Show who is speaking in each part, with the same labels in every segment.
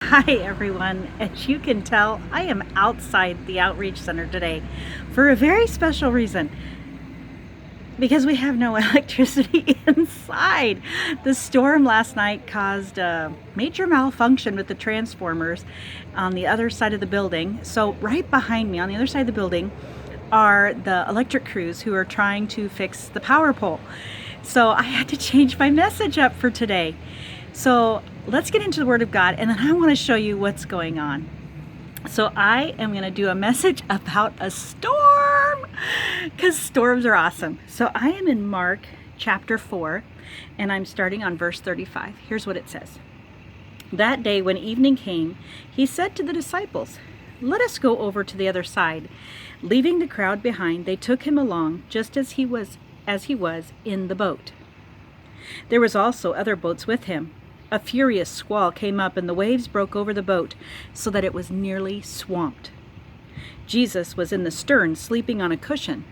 Speaker 1: Hi everyone. As you can tell, I am outside the Outreach Center today for a very special reason. Because we have no electricity inside. The storm last night caused a major malfunction with the transformers on the other side of the building. So right behind me on the other side of the building are the electric crews who are trying to fix the power pole. So I had to change my message up for today. So let's get into the Word of God, and then I want to show you what's going on. So I am going to do a message about a storm, because storms are awesome. So I am in Mark chapter 4, and I'm starting on verse 35. Here's what it says. That day when evening came, he said to the disciples, "Let us go over to the other side." Leaving the crowd behind, they took him along just as he was in the boat. There was also other boats with him. A furious squall came up, and the waves broke over the boat so that it was nearly swamped. Jesus was in the stern, sleeping on a cushion.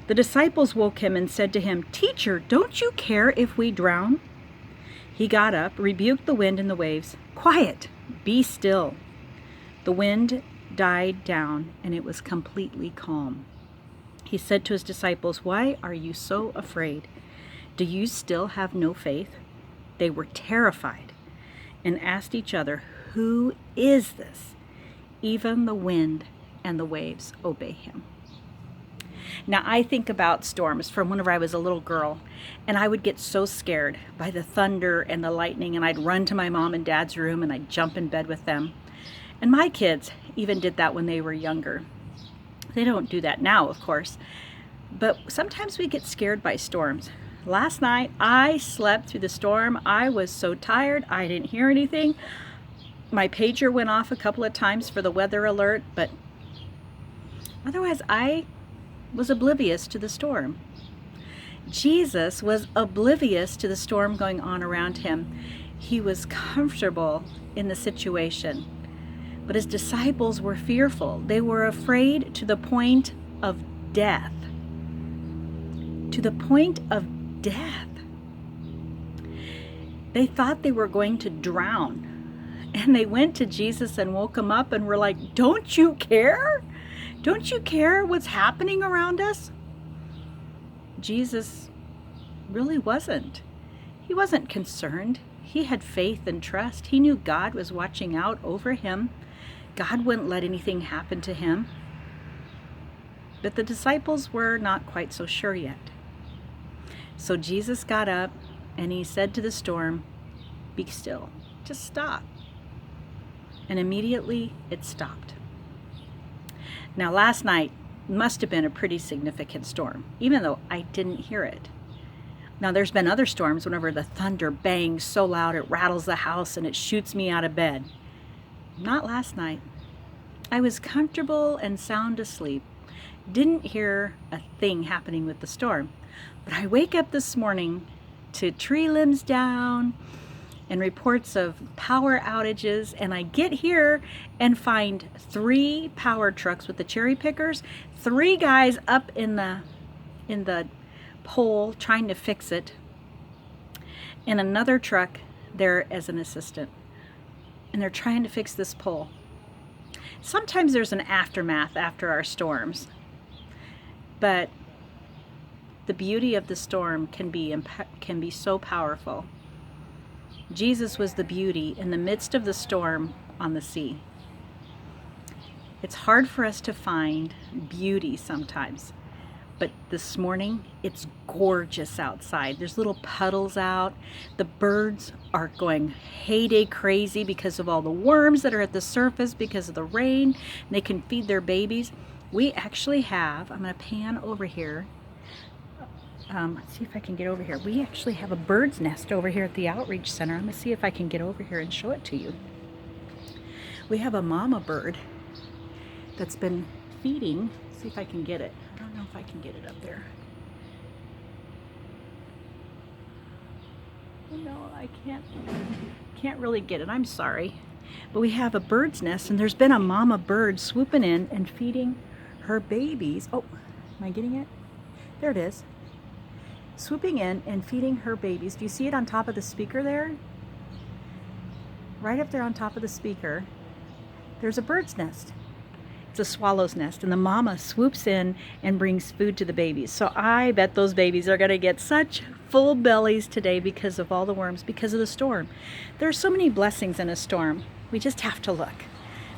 Speaker 1: The disciples woke him and said to him, "Teacher, don't you care if we drown?" He got up, rebuked the wind and the waves. "Quiet, be still." The wind died down, and it was completely calm. He said to his disciples, "Why are you so afraid? Do you still have no faith?" They were terrified and asked each other, "Who is this? Even the wind and the waves obey him." Now, I think about storms from whenever I was a little girl, and I would get so scared by the thunder and the lightning, and I'd run to my mom and dad's room and I'd jump in bed with them. And my kids even did that when they were younger. They don't do that now, of course, but sometimes we get scared by storms. Last night, I slept through the storm. I was so tired, I didn't hear anything. My pager went off a couple of times for the weather alert, but otherwise, I was oblivious to the storm. Jesus was oblivious to the storm going on around him. He was comfortable in the situation, but his disciples were fearful. They were afraid to the point of death. To the point of death. They thought they were going to drown. And they went to Jesus and woke him up and were like, "Don't you care? Don't you care what's happening around us?" Jesus really wasn't. He wasn't concerned. He had faith and trust. He knew God was watching out over him. God wouldn't let anything happen to him. But the disciples were not quite so sure yet. So Jesus got up and he said to the storm, "Be still, just stop." And immediately it stopped. Now last night must have been a pretty significant storm, even though I didn't hear it. Now there's been other storms whenever the thunder bangs so loud it rattles the house and it shoots me out of bed. Not last night. I was comfortable and sound asleep. Didn't hear a thing happening with the storm. But I wake up this morning to tree limbs down and reports of power outages, and I get here and find 3 power trucks with the cherry pickers, 3 guys up in the pole trying to fix it, and another truck there as an assistant. And they're trying to fix this pole. Sometimes there's an aftermath after our storms, but the beauty of the storm can be so powerful. Jesus was the beauty in the midst of the storm on the sea. It's hard for us to find beauty sometimes, but this morning it's gorgeous outside. There's little puddles out. The birds are going heyday crazy because of all the worms that are at the surface because of the rain. And they can feed their babies. We actually have, I'm going to pan over here. Let's see if I can get over here. We actually have a bird's nest over here at the Outreach Center. I'm going to see if I can get over here and show it to you. We have a mama bird that's been feeding. Let's see if I can get it. I don't know if I can get it up there. No, I can't really get it. I'm sorry. But we have a bird's nest, and there's been a mama bird swooping in and feeding her babies. Oh, am I getting it? There it is. Swooping in and feeding her babies. Do you see it on top of the speaker there? right up there on top of the speaker, there's a bird's nest. It's a swallow's nest, and the mama swoops in and brings food to the babies. So I bet those babies are going to get such full bellies today because of all the worms, because of the storm. There are so many blessings in a storm. We just have to look.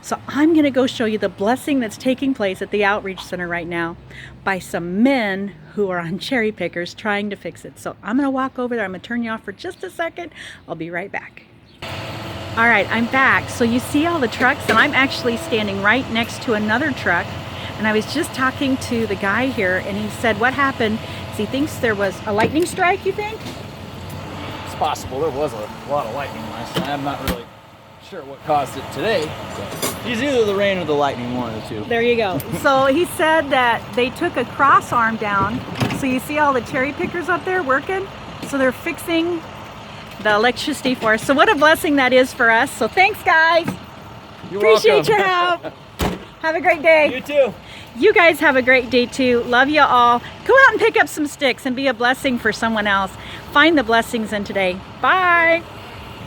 Speaker 1: So I'm going to go show you the blessing that's taking place at the Outreach Center right now by some men who are on cherry pickers trying to fix it. So I'm going to walk over there. I'm going to turn you off for just a second. I'll be right back. All right, I'm back. So you see all the trucks, and I'm actually standing right next to another truck. And I was just talking to the guy here, and he said what happened is he thinks there was a lightning strike, you think?
Speaker 2: It's possible. There was a lot of lightning last night. I'm not really sure what caused it today. It's either the rain or the lightning, one of the two.
Speaker 1: There you go. So he said that they took a cross arm down. So you see all the cherry pickers up there working? So they're fixing the electricity for us. So what a blessing that is for us. So thanks, guys.
Speaker 2: You're
Speaker 1: Appreciate
Speaker 2: welcome.
Speaker 1: your help. Have a great day.
Speaker 2: You too.
Speaker 1: You guys have a great day too. Love you all. Go out and pick up some sticks and be a blessing for someone else. Find the blessings in today. Bye.